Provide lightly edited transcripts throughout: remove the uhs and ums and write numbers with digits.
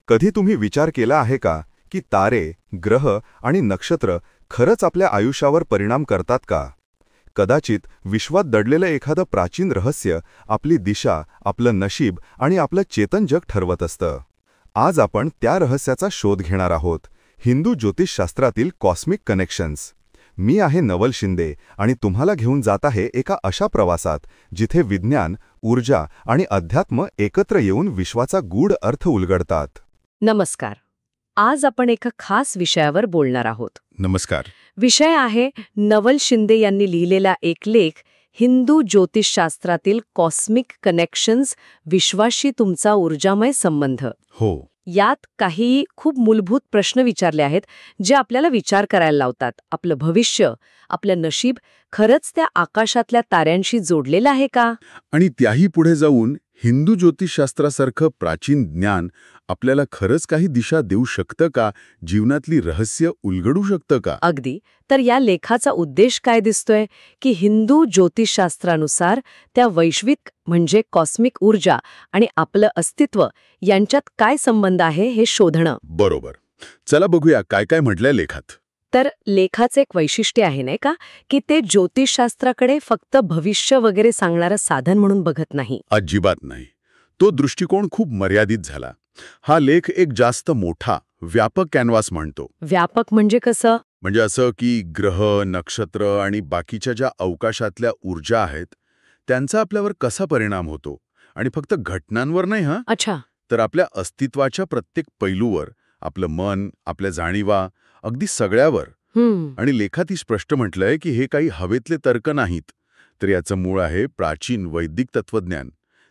कधी तुम्ही विचार केला आहे का की तारे, ग्रह आणि नक्षत्र खरंच आपल्या आयुष्यावर परिणाम करतात का? कदाचित विश्वात दडलेलं एखादं प्राचीन रहस्य आपली दिशा, आपलं नशीब आणि आपलं चेतन जग ठरवत असतं. आज आपण त्या रहस्याचा शोध घेणार आहोत. हिंदू ज्योतिषशास्त्रातील कॉस्मिक कनेक्शन्स. मी आहे नवल शिंदे आणि तुम्हाला घेऊन जात आहे एका अशा प्रवासात जिथे विज्ञान, ऊर्जा आणि अध्यात्म एकत्र येऊन विश्वाचा गूढ अर्थ उलगडतात. नमस्कार. आज आपण एका खास विषयावर बोलणार आहोत. नमस्कार. विषय आहे नवल शिंदे यांनी लिहिलेला एक लेख, हिंदू ज्योतिषशास्त्रातील कॉस्मिक कनेक्शन्स, विश्वाशी तुमचा ऊर्जामय संबंध. हो. यात काही खूप मूलभूत प्रश्न विचारले आहेत जे आपल्याला विचार करायला लावतात. आपलं भविष्य, आपलं नशीब खरंच त्या आकाशातल्या ताऱ्यांशी जोडलेलं आहे का? आणि त्याही पुढे जाऊन हिंदू ज्योतिषशास्त्रासारखं प्राचीन ज्ञान आपल्याला खरंच काही दिशा देऊ शकतं का? जीवनातली रहस्य उलगडू शकतं का? अगदी. तर या लेखाचा उद्देश काय दिसतोय की हिंदू ज्योतिषशास्त्रानुसार त्या वैश्विक म्हणजे कॉस्मिक ऊर्जा आणि आपलं अस्तित्व यांच्यात काय संबंध आहे हे शोधणं. बरोबर. चला बघूया काय काय म्हटलंय लेखात. तर लेखाचं एक वैशिष्ट्य आहे नाही का, की ते ज्योतिषशास्त्राकडे फक्त भविष्य वगैरे सांगणारं साधन म्हणून बघत नाही. अजिबात नाही. तो दृष्टिकोन खूप मर्यादित झाला. हा लेख एक जास्त मोठा, व्यापक कॅनव्हास म्हणतो. व्यापक म्हणजे कसं? म्हणजे असं की ग्रह, नक्षत्र आणि बाकीच्या ज्या अवकाशातल्या ऊर्जा आहेत त्यांचा आपल्यावर कसा परिणाम होतो, आणि फक्त घटनांवर नाही हा, अच्छा. तर आपल्या अस्तित्वाच्या प्रत्येक पैलूवर, आपलं मन, आपल्या जाणीवा, अगदी सगळ्यावर. आणि लेखात स्पष्ट म्हटलंय की हे काही हवेतले तर्क नाहीत, तर याचं मूळ आहे प्राचीन वैदिक तत्वज्ञान.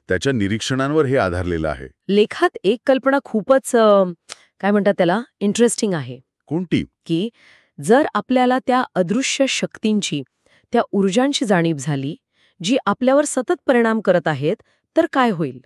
त्याच्या निरीक्षणांवर हे आधारलेलं आहे. लेखात एक कल्पना खूपच काय म्हणतात त्याला, इंटरेस्टिंग आहे. कोणती? की जर आपल्याला त्या अदृश्य शक्तींची, त्या ऊर्जांची जाणीव झाली जी आपल्यावर सतत परिणाम करत आहेत, तर काय होईल?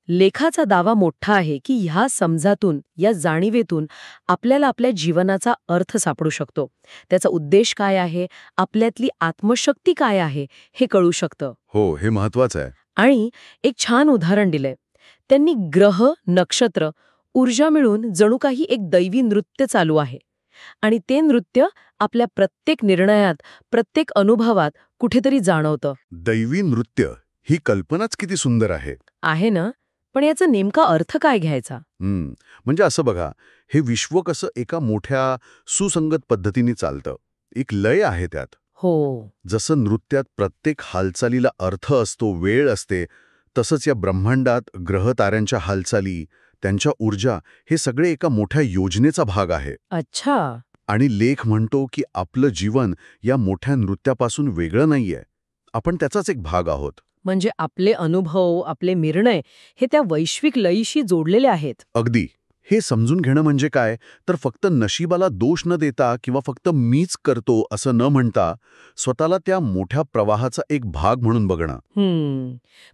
लेखाचा दावा मोठा आहे की ह्या समजातून, या जाणीवेतून आपल्याला आपल्या जीवनाचा अर्थ सापडू शकतो. त्याचा उद्देश काय आहे, आपल्यातली आत्मशक्ती काय आहे हे कळू शकतं. हो, हे महत्वाचं आहे. आणि एक छान उदाहरण दिलंय त्यांनी. ग्रह, नक्षत्र, ऊर्जा मिळून जणू काही एक दैवी नृत्य चालू आहे, आणि ते नृत्य आपल्या प्रत्येक निर्णयात, प्रत्येक अनुभवात कुठेतरी जाणवतं. दैवी नृत्य ही कल्पनाच किती सुंदर आहे. आहे ना? पण याचा नेमका अर्थ काय घ्यायचा? म्हणजे असं बघा, हे विश्व कसं एका मोठ्या सुसंगत पद्धतीने चालतं. एक लय आहे त्यात. हो. जसं नृत्यात प्रत्येक हालचालीला अर्थ असतो, वेळ असते, तसंच या ब्रह्मांडात ग्रह ताऱ्यांच्या हालचाली, त्यांच्या ऊर्जा, हे सगळे एका मोठ्या योजनेचा भाग आहे. अच्छा. आणि लेख म्हणतो की आपलं जीवन या मोठ्या नृत्यापासून वेगळं नाहीये, आपण त्याचाच एक भाग आहोत. म्हणजे आपले अनुभव, आपले निर्णय हे त्या वैश्विक लयीशी जोडलेले आहेत. अगदी. हे समजून घेणं म्हणजे काय, तर फक्त नशिबाला दोष न देता किंवा फक्त मीच करतो असं न म्हणता स्वतःला त्या मोठ्या प्रवाहाचा एक भाग म्हणून बघणं.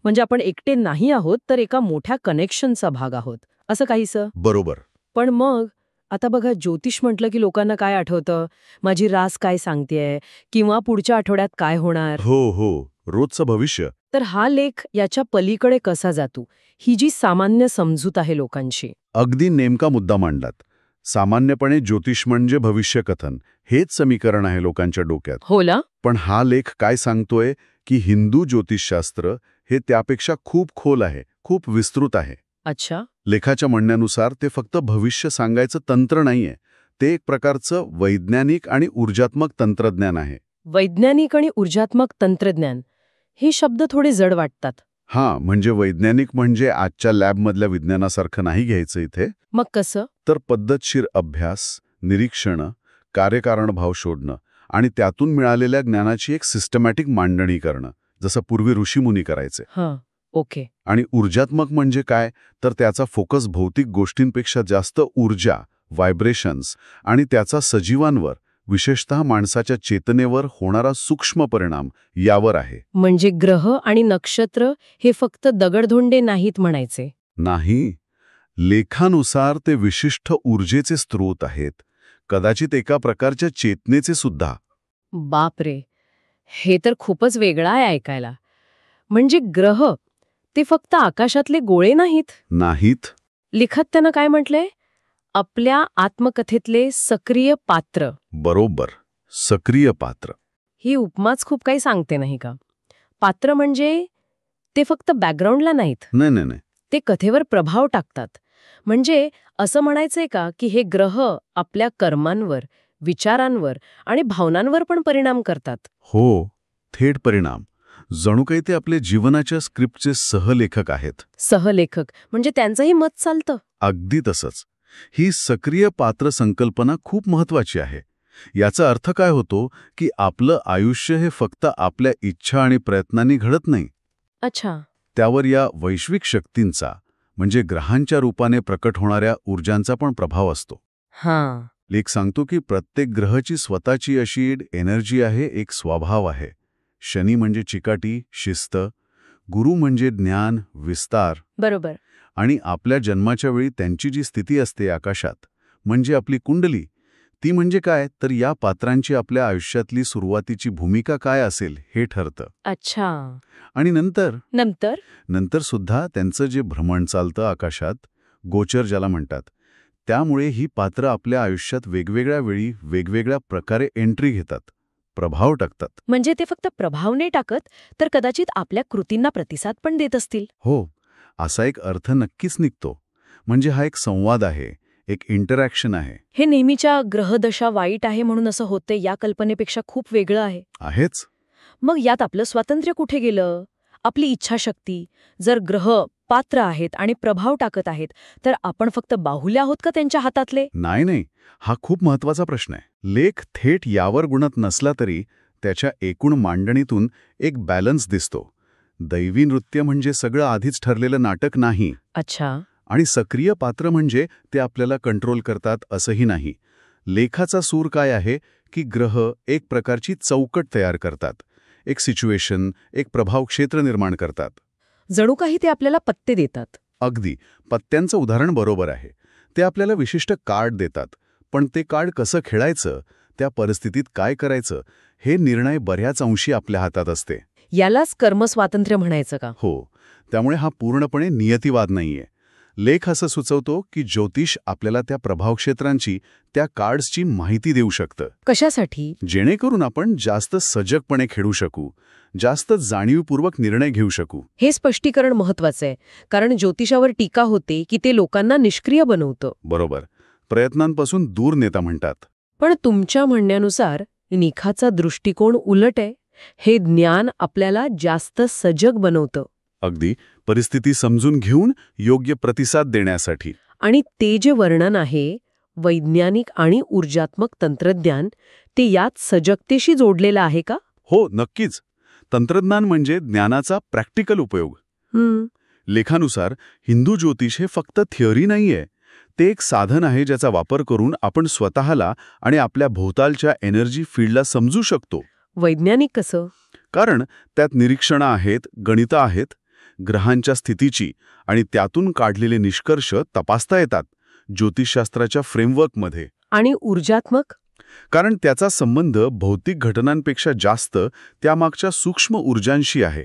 म्हणजे आपण एकटे नाही आहोत, तर एका मोठ्या कनेक्शनचा भाग आहोत, असं काहीसं. बरोबर. पण मग आता बघा, ज्योतिष म्हटलं की लोकांना काय आठवतं? माझी रास काय सांगतेय, किंवा पुढच्या आठवड्यात काय होणार. हो, रोजचं भविष्य. तर हा लेख याच्या पलीकडे कसा जातो, ही जी सामान्य समजूत आहे लोकांची. अगदी नेमका मुद्दा मांडलात. सामान्यपणे ज्योतिष म्हणजे भविष्यकथन, हेच समीकरण आहे लोकांच्या डोक्यात. हो ना? पण हा लेख काय सांगतोय की हिंदू ज्योतिषशास्त्र हे त्यापेक्षा खूप खोल आहे, खूप विस्तृत आहे. अच्छा. लेखाच्या म्हणण्यानुसार ते फक्त भविष्य सांगायचं तंत्र नाहीये, ते एक प्रकारचं वैज्ञानिक आणि ऊर्जात्मक तंत्रज्ञान आहे. वैज्ञानिक आणि ऊर्जात्मक तंत्रज्ञान, हे शब्द थोडे जड वाटतात. म्हणजे वैज्ञानिक म्हणजे आजच्या लॅबमधल्या विज्ञानासारखं नाही घ्यायचं इथे. मग कसं? तर पद्धतशीर अभ्यास, निरीक्षणं, कार्यकारणभाव शोधणं आणि त्यातून मिळालेल्या ज्ञानाची एक सिस्टमॅटिक मांडणी करणं, जसं पूर्वी ऋषीमुनी करायचे. ओके. आणि ऊर्जात्मक म्हणजे काय, तर त्याचा फोकस भौतिक गोष्टींपेक्षा जास्त ऊर्जा, व्हायब्रेशन्स आणि त्याचा सजीवांवर, विशेषतः माणसाच्या चेतनेवर होणारा सूक्ष्म परिणाम यावर आहे. म्हणजे ग्रह आणि नक्षत्र हे फक्त दगडधोंडे नाहीत म्हणायचे? नाही. लेखानुसार ते विशिष्ट ऊर्जेचे स्रोत आहेत, कदाचित एका प्रकारच्या चेतनेचे सुद्धा. बापरे, हे तर खूपच वेगळं आहे ऐकायला. म्हणजे ग्रह ते फक्त आकाशातले गोळे नाहीत? नाहीत. लेखात त्यानं काय म्हटलंय? आपल्या आत्मकथेतले सक्रिय पात्र. बरोबर, सक्रिय पात्र. ही उपमाच खूप काही सांगते नाही का? पात्र म्हणजे ते फक्त बॅकग्राऊंडला नाहीत, नाही. ते कथेवर प्रभाव टाकतात. म्हणजे असं म्हणायचंय का की हे ग्रह आपल्या कर्मांवर, विचारांवर आणि भावनांवर पण परिणाम करतात? हो, थेट परिणाम. जणू काही ते आपल्या जीवनाच्या स्क्रिप्टचे सहलेखक आहेत. सहलेखक म्हणजे त्यांचंही मत चालतं? अगदी तसंच. ही सक्रिय पात्र संकल्पना खूप महत्वाची आहे. याचा अर्थ काय होतो की आपलं आयुष्य हे फक्त आपल्या इच्छा आणि प्रयत्नांनी घडत नाही. अच्छा. त्यावर या वैश्विक शक्तींचा म्हणजे ग्रहांच्या रूपाने प्रकट होणाऱ्या ऊर्जांचा पण प्रभाव असतो. हां. लेख सांगतो की प्रत्येक ग्रहाची स्वतःची अशी एनर्जी आहे, एक स्वभाव आहे. शनी म्हणजे चिकाटी, शिस्त, गुरु म्हणजे ज्ञान, विस्तार. बरोबर. आणि आपल्या जन्माच्या वेळी त्यांची जी स्थिती असते आकाशात म्हणजे आपली कुंडली, ती म्हणजे काय तर या पात्रांची आपल्या आयुष्यातली सुरुवातीची भूमिका काय असेल हे ठरतं. अच्छा. आणि नंतर नंतर सुद्धा त्यांचं जे भ्रमण चालतं आकाशात, गोचर ज्याला म्हणतात, त्यामुळे ही पात्र आपल्या आयुष्यात वेगवेगळ्या वेळी वेगवेगळ्या प्रकारे एंट्री घेतात, प्रभाव टाकतात. म्हणजे ते फक्त प्रभाव नाही टाकत, तर कदाचित आपल्या कृतींना प्रतिसाद पण देत असतील. हो, असा एक अर्थ नक्कीच निघतो. म्हणजे हा एक संवाद आहे, एक इंटरॅक्शन आहे. हे नेहमीच्या ग्रहदशा वाईट आहे म्हणून असं होते या कल्पनेपेक्षा खूप वेगळं आहे. आहेच. मग यात आपलं स्वातंत्र्य कुठे गेलं? आपली इच्छाशक्ती. जर ग्रह पात्र आहेत आणि प्रभाव टाकत आहेत, तर आपण फक्त बाहुले आहोत का त्यांच्या हातातले? नाही. हा खूप महत्वाचा प्रश्न आहे. लेख थेट यावर गुणत नसला तरी त्याच्या एकूण मांडणीतून एक बॅलन्स दिसतो. दैवी नृत्य म्हणजे सगळं आधीच ठरलेलं नाटक नाही. अच्छा. आणि सक्रिय पात्र म्हणजे ते आपल्याला कंट्रोल करतात असंही नाही. लेखाचा सूर काय आहे की ग्रह एक प्रकारची चौकट तयार करतात, एक सिच्युएशन, एक प्रभाव क्षेत्र निर्माण करतात. जणू काही ते आपल्याला पत्ते देतात. अगदी. पत्त्यांचं उदाहरण बरोबर आहे. ते आपल्याला विशिष्ट कार्ड देतात, पण ते कार्ड कसं खेळायचं, त्या परिस्थितीत काय करायचं, हे निर्णय बऱ्याच अंशी आपल्या हातात असते. यालाच कर्मस्वातंत्र्य म्हणायचं का? हो. त्यामुळे हा पूर्णपणे नियतिवाद नाहीये. लेख असं सुचवतो की ज्योतिष आपल्याला त्या प्रभावक्षेत्रांची, त्या कार्ड्सची माहिती देऊ शकतं. कशासाठी? जेणेकरून आपण जास्त सजगपणे खेळू शकू, जास्त जाणीवपूर्वक निर्णय घेऊ शकू. हे स्पष्टीकरण महत्वाचं आहे, कारण ज्योतिषावर टीका होते की ते लोकांना निष्क्रिय बनवतं. बरोबर. प्रयत्नांपासून दूर नेता म्हणतात. पण तुमच्या म्हणण्यानुसार निखाचा दृष्टिकोन उलट आहे. हे ज्ञान आपल्याला जास्त सजग बनवतं. अगदी. परिस्थिती समजून घेऊन योग्य प्रतिसाद देण्यासाठी. आणि ते जे वर्णन आहे, वैज्ञानिक आणि ऊर्जात्मक तंत्रज्ञान, ते यात सजगतेशी जोडलेलं आहे का? हो, नक्कीच. तंत्रज्ञान म्हणजे ज्ञानाचा प्रॅक्टिकल उपयोग. लेखानुसार हिंदू ज्योतिष हे फक्त थिअरी नाहीये. ते एक साधन आहे ज्याचा वापर करून आपण स्वतःला आणि आपल्या भोवतालच्या एनर्जी फील्डला समजू शकतो. वैज्ञानिक कसं? कारण त्यात निरीक्षणं आहेत, गणितं आहेत, ग्रहांच्या स्थितीची आणि त्यातून काढलेले निष्कर्ष तपासता येतात ज्योतिषशास्त्राच्या फ्रेमवर्कमध्ये. आणि ऊर्जात्मक? कारण त्याचा संबंध भौतिक घटनांपेक्षा जास्त त्यामागच्या सूक्ष्म ऊर्जांशी आहे.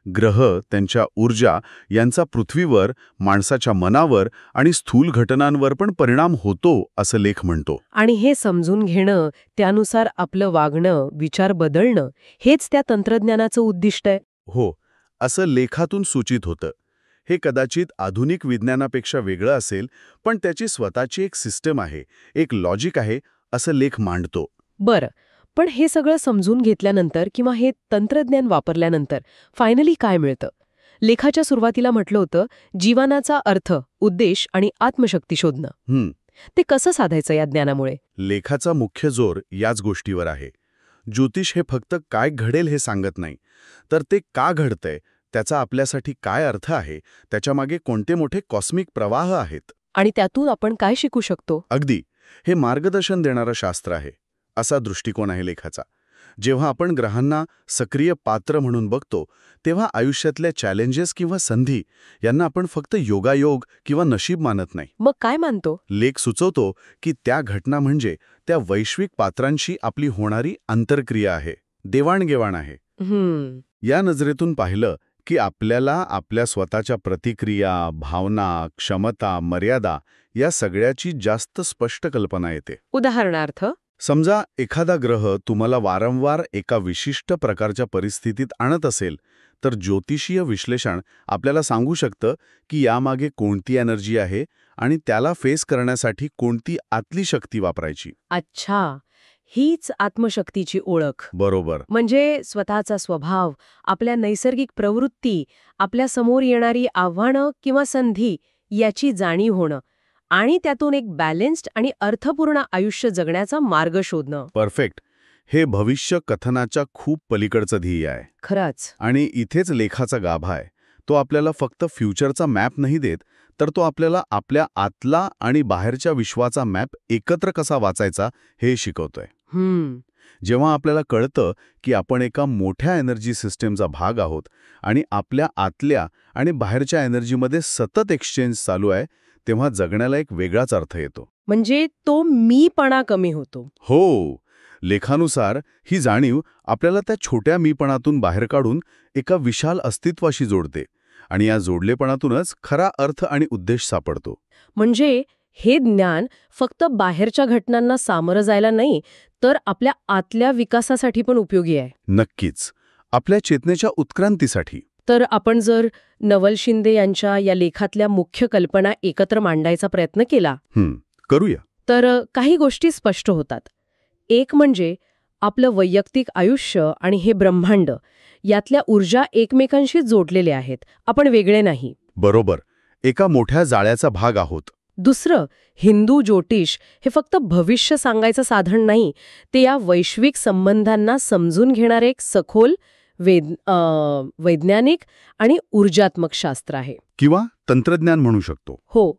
ग्रह, त्यांच्या ऊर्जा यांचा पृथ्वीवर, माणसाच्या मनावर आणि स्थूल घटनांवर पण परिणाम होतो असं लेख म्हणतो. आणि हे समजून घेणं, त्यानुसार आपलं वागणं, विचार बदलणं, हेच त्या तंत्रज्ञानाचं उद्दिष्ट आहे. हो, असं लेखातून सूचित होतं. हे कदाचित आधुनिक विज्ञानापेक्षा वेगळं असेल, पण त्याची स्वतःची एक सिस्टम आहे, एक लॉजिक आहे, असं लेख मांडतो. बरं, पण हे सगळं समजून घेतल्यानंतर किंवा हे तंत्रज्ञान वापरल्यानंतर फायनली काय मिळतं? लेखाच्या सुरुवातीला म्हटलं होतं, जीवनाचा अर्थ, उद्देश आणि आत्मशक्ती शोधणं. ते कसं साधायचं या ज्ञानामुळे? लेखाचा मुख्य जोर याच गोष्टीवर आहे. ज्योतिष हे फक्त काय घडेल हे सांगत नाही, तर ते का घडतंय, त्याचा आपल्यासाठी काय अर्थ आहे, त्याच्यामागे कोणते मोठे कॉस्मिक प्रवाह आहेत. आणि त्यातून आपण काय शिकू शकतो? अगदी. हे मार्गदर्शन देणारं शास्त्र आहे, असा दृष्टिकोन आहे लेखाचा. जेव्हा आपण ग्रहांना सक्रिय पात्र म्हणून बघतो, तेव्हा आयुष्यातल्या चॅलेंजेस किंवा संधी यांना आपण फक्त योगायोग किंवा नशीब मानत नाही. मग काय मानतो? लेख सुचवतो की त्या घटना म्हणजे त्या वैश्विक पात्रांशी आपली होणारी आंतरक्रिया आहे, देवाणघेवाण आहे. या नजरेतून पाहिलं की आपल्याला आपल्या स्वतःच्या प्रतिक्रिया, भावना, क्षमता, मर्यादा या सगळ्याची जास्त स्पष्ट कल्पना येते. उदाहरणार्थ, समजा एखादा ग्रह तुम्हाला वारंवार एका विशिष्ट प्रकारच्या परिस्थितीत आणत असेल, तर ज्योतिषीय विश्लेषण आपल्याला सांगू शकतं की यामागे कोणती एनर्जी आहे आणि त्याला फेस करण्यासाठी कोणती आतली शक्ती वापरायची. अच्छा, हीच आत्मशक्तीची ओळख. बरोबर. म्हणजे स्वतःचा स्वभाव, आपल्या नैसर्गिक प्रवृत्ती, आपल्या समोर येणारी आव्हानं किंवा संधी याची जाणीव होणं आणि त्यातून एक बॅलेन्स्ड आणि अर्थपूर्ण आयुष्य जगण्याचा मार्ग शोधणं. परफेक्ट. हे भविष्य कथनाच्या खूप पलीकडचं ध्येय आहे. खरंच. आणि इथेच लेखाचा गाभा आहे. तो आपल्याला फक्त फ्युचरचा मॅप नाही देत, तर तो आपल्याला आपल्या आतला आणि बाहेरच्या विश्वाचा मॅप एकत्र कसा वाचायचा हे शिकवतोय. जेव्हा आपल्याला कळतं की आपण एका मोठ्या एनर्जी सिस्टीमचा भाग आहोत आणि आपल्या आतल्या आणि बाहेरच्या एनर्जीमध्ये सतत एक्सचेंज चालू आहे, तेव्हा जगण्याला एक वेगळाच अर्थ येतो. म्हणजे तो मीपणा कमी होतो. हो. लेखानुसार ही जाणीव आपल्याला त्या छोट्या मीपणातून बाहेर काढून एका विशाल अस्तित्वाशी जोडते आणि या जोडलेपणातूनच खरा अर्थ आणि उद्देश सापडतो. म्हणजे हे ज्ञान फक्त बाहेरच्या घटनांना सामोरं जायला नाही, तर आपल्या आतल्या विकासासाठी पण उपयोगी आहे. नक्कीच. आपल्या चेतनेच्या उत्क्रांतीसाठी. तर आपण जर नवल शिंदे यांच्या या लेखातल्या मुख्य कल्पना एकत्र मांडायचा प्रयत्न केला, करूया. तर काही गोष्टी स्पष्ट होतात. एक म्हणजे आपलं वैयक्तिक आयुष्य आणि हे ब्रह्मांड यातल्या ऊर्जा एकमेकांशी जोडलेले आहेत. आपण वेगळे नाही. बरोबर. एका मोठ्या जाळ्याचा भाग आहोत. दुसरं, हिंदू ज्योतिष हे फक्त भविष्य सांगायचं साधन नाही, ते या वैश्विक संबंधांना समजून घेणारे एक सखोल वैज्ञानिक आणि ऊर्जात्मक शास्त्र आहे. किंवा तंत्रज्ञान म्हणू शकतो. हो.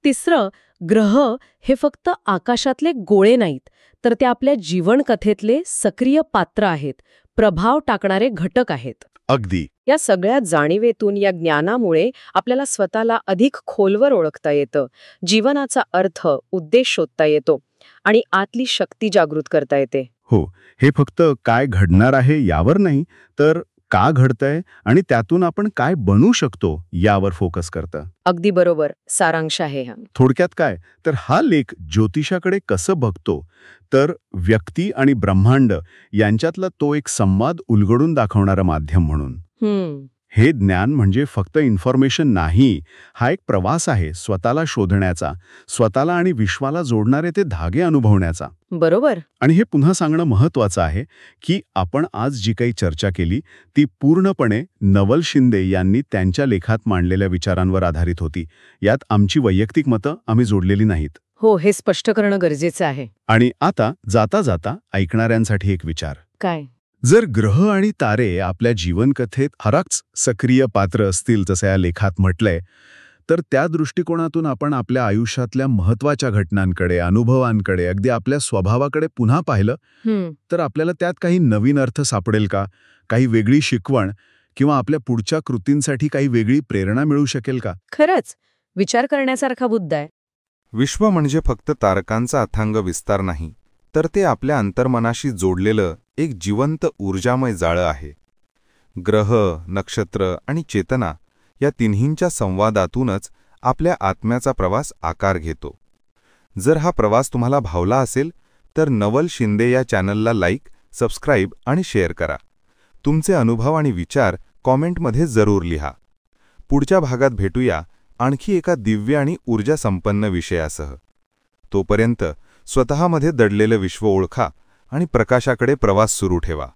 तिसरं, ग्रह हे फक्त आकाशातले गोळे नाहीत, तर ते आपल्या जीवनकथेतले सक्रिय पात्र आहेत, प्रभाव टाकणारे घटक आहेत. अगदी. या सगळ्या जाणीवेतून, या ज्ञानामुळे आपल्याला स्वतःला अधिक खोलवर ओळखता येतं, जीवनाचा अर्थ, उद्देश शोधता येतो आणि आतली शक्ती जागृत करता येते. हो. हे फक्त काय घडणार आहे यावर नाही, तर का घडतंय आणि त्यातून आपण काय बनू शकतो यावर फोकस करतं. अगदी बरोबर. सारांश आहे हा. थोडक्यात काय, तर हा लेख ज्योतिषाकडे कसं बघतो, तर व्यक्ती आणि ब्रह्मांड यांच्यातला तो एक संवाद उलगडून दाखवणारा माध्यम म्हणून. हे ज्ञान म्हणजे फक्त इन्फॉर्मेशन नाही, हा एक प्रवास आहे स्वतःला शोधण्याचा, स्वतःला आणि विश्वाला जोडणारे ते धागे अनुभवण्याचा. बरोबर. आणि हे पुन्हा सांगणं महत्त्वाचं आहे की आपण आज जी काही चर्चा केली ती पूर्णपणे नवल शिंदे यांनी त्यांच्या लेखात मांडलेल्या विचारांवर आधारित होती. यात आमची वैयक्तिक मतं आम्ही जोडलेली नाहीत. हो, हे स्पष्ट करणं गरजेचं आहे. आणि आता जाता जाता ऐकणाऱ्यांसाठी एक विचार. काय? जर ग्रह आणि तारे आपल्या जीवनकथेत खराच सक्रिय पात्र असतील जसं या लेखात म्हटलंय, तर त्या दृष्टिकोनातून आपण आपल्या आयुष्यातल्या महत्त्वाच्या घटनांकडे, अनुभवांकडे, अगदी आपल्या स्वभावाकडे पुन्हा पाहिलं तर आपल्याला त्यात काही नवीन अर्थ सापडेल का? काही वेगळी शिकवण किंवा आपल्या पुढच्या कृतींसाठी काही वेगळी प्रेरणा मिळू शकेल का? खरंच विचार करण्यासारखा मुद्दा आहे. विश्व म्हणजे फक्त तारकांचा अथांग विस्तार नाही, तर ते आपल्या अंतर्मनाशी जोडलेलं एक जिवंत ऊर्जामय जाळं आहे. ग्रह, नक्षत्र आणि चेतना या तिन्हींच्या संवादातूनच आपल्या आत्म्याचा प्रवास आकार घेतो. जर हा प्रवास तुम्हाला भावला असेल तर नवल शिंदे या चॅनलला लाईक, सबस्क्राईब आणि शेअर करा. तुमचे अनुभव आणि विचार कॉमेंटमध्ये जरूर लिहा. पुढच्या भागात भेटूया आणखी एका दिव्य आणि ऊर्जा संपन्न विषयासह. तोपर्यंत स्वतःमध्ये दडलेलं विश्व ओळखा आणि प्रकाशाकडे प्रवास सुरू ठेवा.